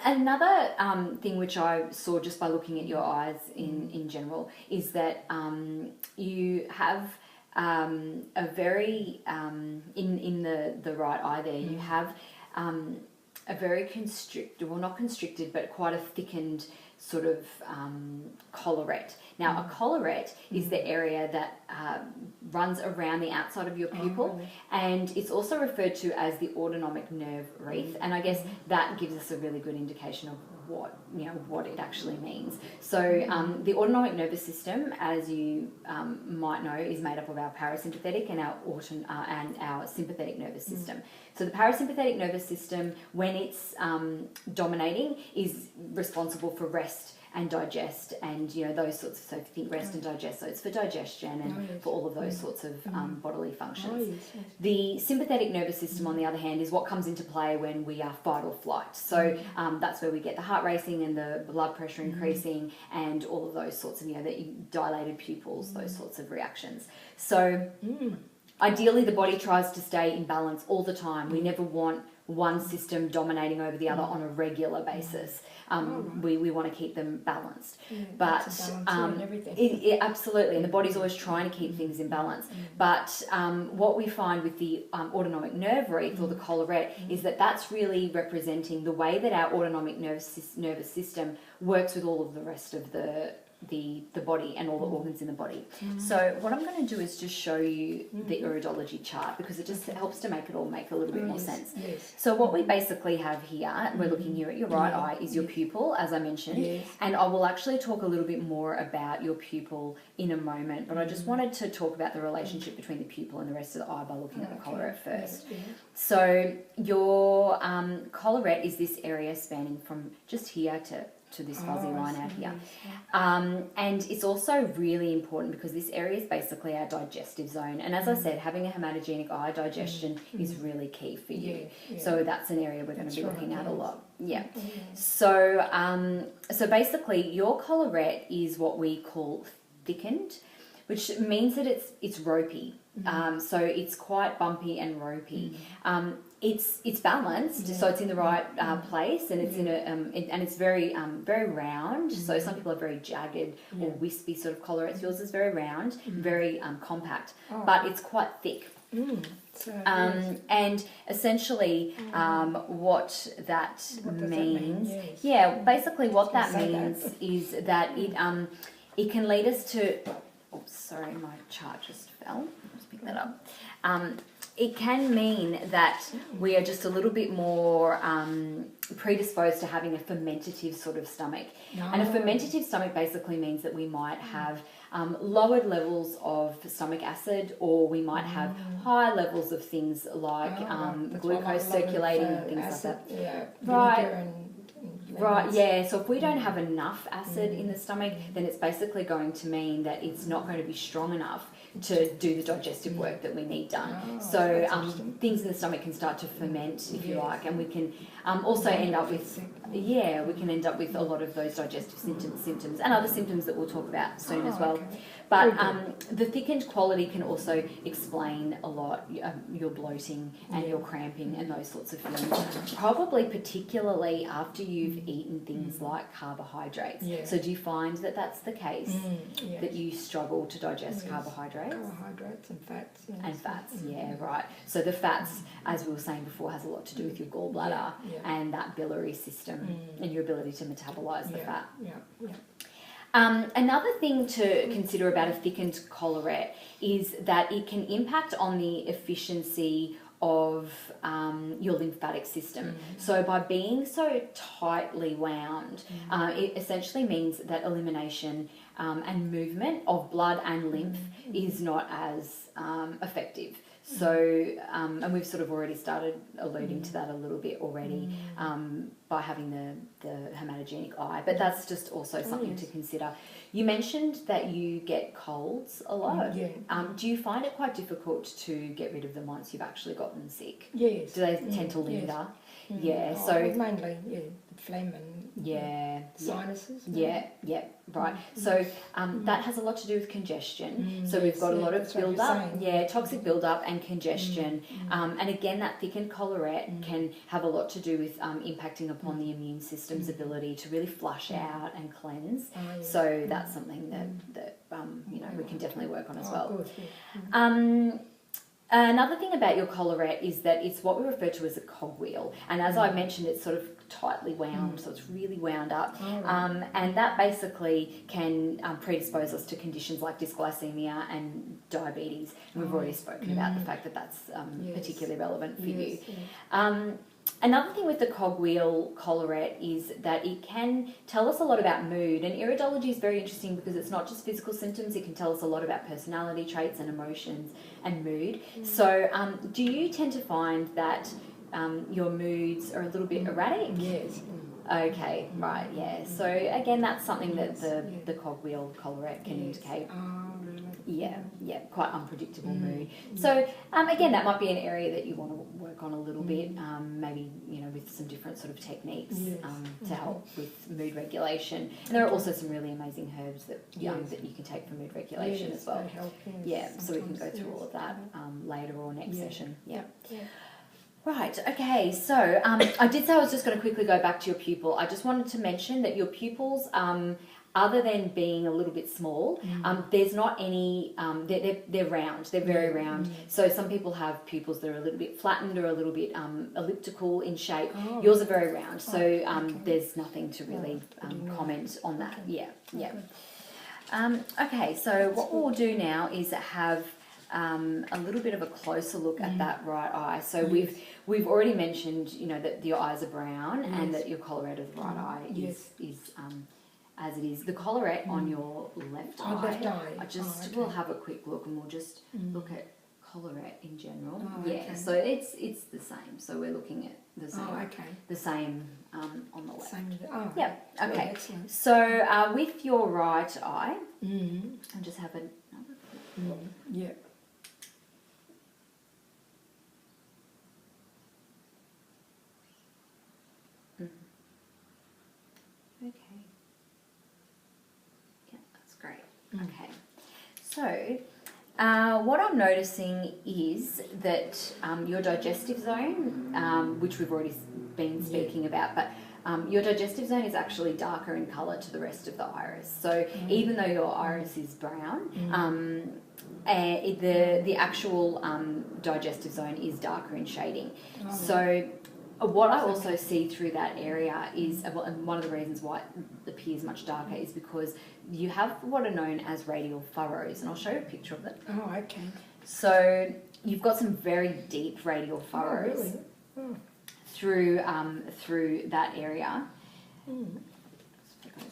Another thing which I saw just by looking at your eyes in general is that you have a very in the right eye there you have a very constricted, well not constricted, but quite a thickened sort of collarette. Now a collarette is the area that runs around the outside of your pupil, and it's also referred to as the autonomic nerve wreath, and I guess that gives us a really good indication of what it actually means. So the autonomic nervous system, as you might know, is made up of our parasympathetic and our sympathetic nervous system. So the parasympathetic nervous system, when it's dominating, is responsible for rest and digest, and those sorts of, so if you think rest and digest, so it's for digestion and for all of those sorts of bodily functions. The sympathetic nervous system, on the other hand, is what comes into play when we are fight or flight. So that's where we get the heart racing and the blood pressure increasing and all of those sorts of, the dilated pupils, those sorts of reactions. So ideally the body tries to stay in balance all the time. We never want one system dominating over the other on a regular basis. We want to keep them balanced. But absolutely, and the body's always trying to keep things in balance. But what we find with the autonomic nerve wreath or the collarette is that that's really representing the way that our autonomic nervous system works with all of the rest of the body and all the organs in the body. So what I'm going to do is just show you the iridology chart, because it just helps to make it all make a little bit more sense. So what we basically have here, we're looking here at your right eye, is your pupil, as I mentioned, and I will actually talk a little bit more about your pupil in a moment, but I just wanted to talk about the relationship between the pupil and the rest of the eye by looking at the collarette first. So your collarette is this area spanning from just here to this fuzzy line out here. And it's also really important because this area is basically our digestive zone. And as I said, having a hematogenic eye, digestion is really key for you. So that's an area we're going to be looking at a lot. So so basically your collarette is what we call thickened, which means that it's ropey. So it's quite bumpy and ropey. It's balanced, so it's in the right place, and it's in a and it's very very round. So some people are very jagged or wispy sort of collarettes. Yours is very round, very compact, but it's quite thick. And essentially, what that means, basically what that means is that it can lead us to. Oh, sorry, my chart just fell. Let's pick that up. It can mean that we are just a little bit more predisposed to having a fermentative sort of stomach. And a fermentative stomach basically means that we might have lowered levels of stomach acid, or we might have high levels of things like glucose circulating and things like that. Right, so if we don't have enough acid in the stomach, then it's basically going to mean that it's not going to be strong enough to do the digestive work that we need done. So things in the stomach can start to ferment, if you like, and we can also end up with a lot of those digestive symptoms and other symptoms that we'll talk about soon as well. But the thickened quality can also explain a lot your bloating and your cramping and those sorts of feelings, probably particularly after you've eaten things like carbohydrates. So do you find that that's the case, that you struggle to digest carbohydrates? Carbohydrates and fats. And fats, right. So the fats, as we were saying before, has a lot to do with your gallbladder and that biliary system and your ability to metabolise the fat. Another thing to consider about a thickened collarette is that it can impact on the efficiency of your lymphatic system. So by being so tightly wound, it essentially means that elimination and movement of blood and lymph is not as effective. So, and we've sort of already started alluding to that a little bit already by having the hematogenic eye, but that's just also something to consider. You mentioned that you get colds a lot. Do you find it quite difficult to get rid of them once you've actually gotten sick? Yes. Do they tend to linger? So mainly, phlegm and Yeah. sinuses. Yeah, yeah, right. So that has a lot to do with congestion. So we've got a lot of that's what you're build-up, saying. toxic build-up and congestion. And again, that thickened collarette can have a lot to do with impacting upon the immune system's ability to really flush out and cleanse. Oh, yes. So that's something that we can definitely work on as well. Good, yeah. Another thing about your collarette is that it's what we refer to as a cogwheel, and as I mentioned, it's sort of tightly wound, so it's really wound up, and that basically can predispose us to conditions like dysglycemia and diabetes. And we've already spoken about the fact that that's particularly relevant for you. Another thing with the cogwheel collarette is that it can tell us a lot about mood, and iridology is very interesting because it's not just physical symptoms, it can tell us a lot about personality traits and emotions and mood. So do you tend to find that your moods are a little bit erratic? Yes. Okay, right, yeah. So again, that's something that the cogwheel collarette can indicate. Oh, really? Yeah, quite unpredictable mood. So again, that might be an area that you want to work on a little bit, maybe with some different sort of techniques to help with mood regulation. And there are also some really amazing herbs that that you can take for mood regulation as well. Help, So we can go through all of that later or next session. Yeah. Yeah. Right, okay, so I did say I was just going to quickly go back to your pupil. I just wanted to mention that your pupils, other than being a little bit small, there's not any, they're round, they're very round. So some people have pupils that are a little bit flattened or a little bit elliptical in shape. Yours are very round, so there's nothing to really comment on that. Yeah. Okay, so what we'll do now is have a little bit of a closer look at that right eye. So we've already mentioned, that your eyes are brown and that your collarette of the right eye is as it is. The collarette on your left eye. I just will have a quick look and we'll just look at collarette in general. So it's the same. So we're looking at the same. The same on the left. Same. Okay. Excellent. So with your right eye, I'll just have another quick look. Yeah. Okay. Yeah, that's great. Okay. So, what I'm noticing is that your digestive zone, which we've already been speaking about, but your digestive zone is actually darker in colour to the rest of the iris. So even though your iris is brown, the actual digestive zone is darker in shading. So what I also see through that area is, and one of the reasons why it appears much darker is because you have what are known as radial furrows, and I'll show you a picture of it. Oh, okay. So you've got some very deep radial furrows through that area.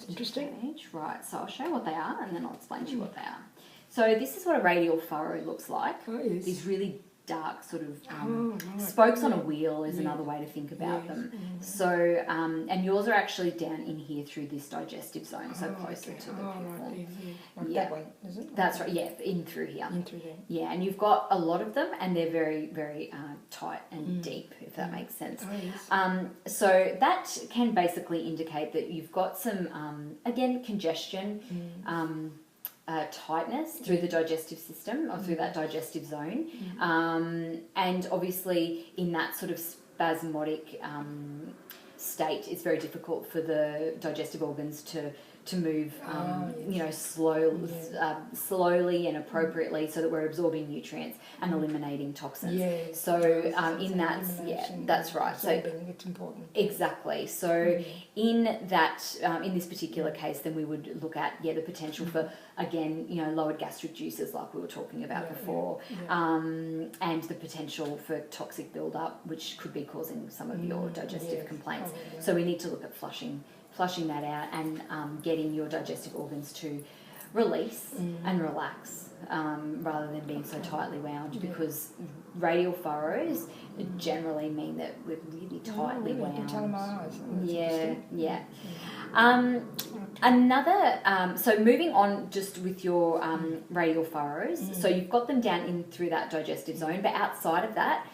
Interesting. Right, so I'll show you what they are and then I'll explain to you what they are. So this is what a radial furrow looks like. Oh, yes. These really dark sort of spokes on a wheel is another way to think about them. So, and yours are actually down in here through this digestive zone, so closer to the pupil. Like that one, is it? That's right, in through here. In through there. Yeah, and you've got a lot of them and they're very, very tight and deep, if that makes sense. Oh, yes. So that can basically indicate that you've got some, again, congestion, tightness through the digestive system or through that digestive zone, and obviously in that sort of spasmodic state it's very difficult for the digestive organs to move slowly and appropriately so that we're absorbing nutrients and eliminating toxins. So in that, that's right. So it's important. Exactly. So in that, in this particular case, then we would look at the potential for, again, lowered gastric juices like we were talking about before, and the potential for toxic buildup, which could be causing some of your digestive complaints. So we need to look at flushing that out and getting your digestive organs to release and relax rather than being so tightly wound, because radial furrows generally mean that we're really tightly wound. You can tell in my eyes. Another, so moving on just with your radial furrows, so you've got them down in through that digestive zone, but outside of that,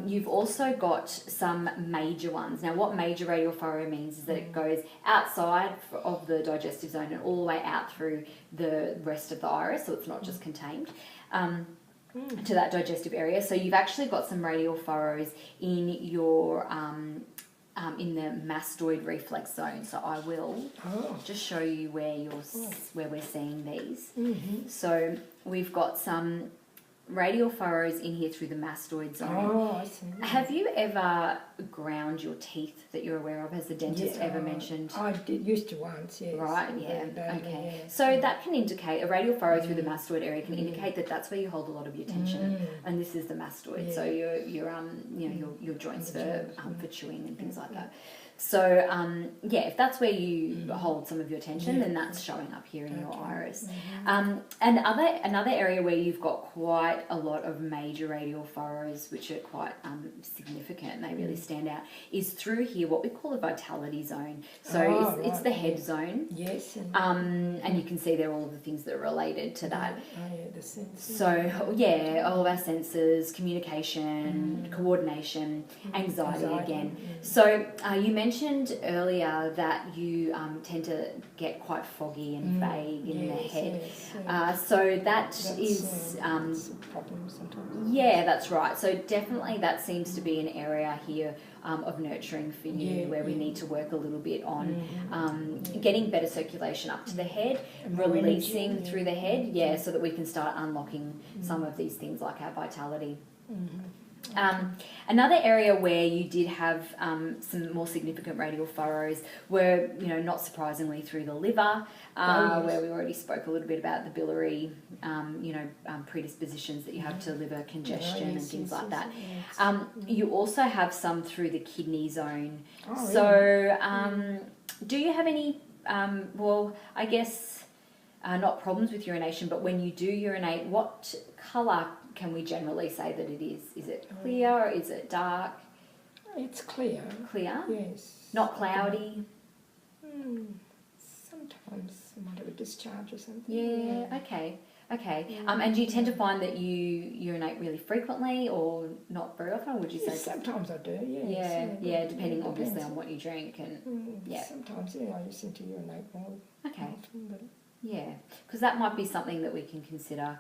You've also got some major ones. Now, what major radial furrow means is that it goes outside of the digestive zone and all the way out through the rest of the iris, so it's not just contained to that digestive area. So you've actually got some radial furrows in your in the mastoid reflex zone. So I will just show you where we're seeing these. So we've got some radial furrows in here through the mastoid zone. Oh, I see. Have you ever ground your teeth that you're aware of? Has the dentist ever mentioned? I used to once, yes. Right, yeah, Very badly, okay. yeah. So that can indicate, a radial furrow through the mastoid area can indicate that that's where you hold a lot of your tension, and this is the mastoid. So your joints for chewing and things like that. So if that's where you hold some of your tension, then that's showing up here in your iris. Another area where you've got quite a lot of major radial furrows, which are quite significant, and they really stand out, is through here, what we call the vitality zone. So it's the head zone. Yes. And you can see there all of the things that are related to that. Oh, yeah, the senses. So, all of our senses, communication, coordination, anxiety again. So, you mentioned earlier that you tend to get quite foggy and vague in the head. So that's is... problem sometimes. Yeah, that's right. So definitely that seems to be an area here of nurturing for you, where we need to work a little bit on getting better circulation up to the head, releasing through the head, so that we can start unlocking some of these things like our vitality. Another area where you did have some more significant radial furrows were, not surprisingly, through the liver, where we already spoke a little bit about the biliary, predispositions that you have to liver congestion and things like that. You also have some through the kidney zone. Do you have any, I guess, not problems with urination, but when you do urinate, what colour can we generally say that it is? Is it clear or is it dark? It's clear. Clear? Yes. Not cloudy? Sometimes I might have a discharge or something. Yeah, okay. And do you tend to find that you urinate really frequently or not very often, or would you say? Sometimes I do, yes. Yeah, depending obviously on what you drink and Sometimes, I seem to urinate more often, but... Yeah, because that might be something that we can consider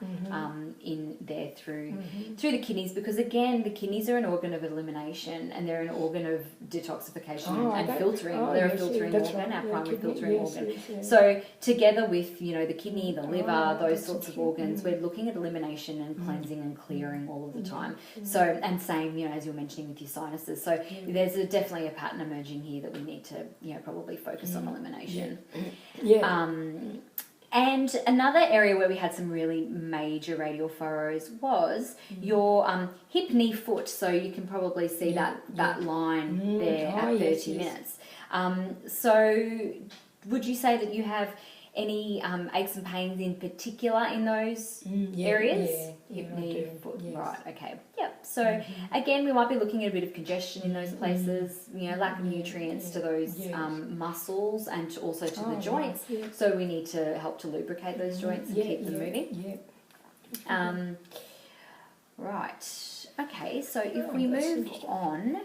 in there through the kidneys, because again, the kidneys are an organ of elimination and they're an organ of detoxification and filtering. They're a filtering organ, our primary filtering organ. So together with the kidney, the liver, those sorts of organs, we're looking at elimination and cleansing and clearing all of the time. So and same, as you're mentioning with your sinuses. So there's definitely a pattern emerging here that we need to probably focus on elimination. And another area where we had some really major radial furrows was your hip, knee, foot. So you can probably see that line there at 30 minutes. So would you say that you have any aches and pains in particular in those areas? Hip, knee, foot. Yes. Right, okay. Yep. So again, we might be looking at a bit of congestion in those places, lack of nutrients to those muscles and also to the joints. So we need to help to lubricate those joints and keep them moving. Right. Okay, so if we move on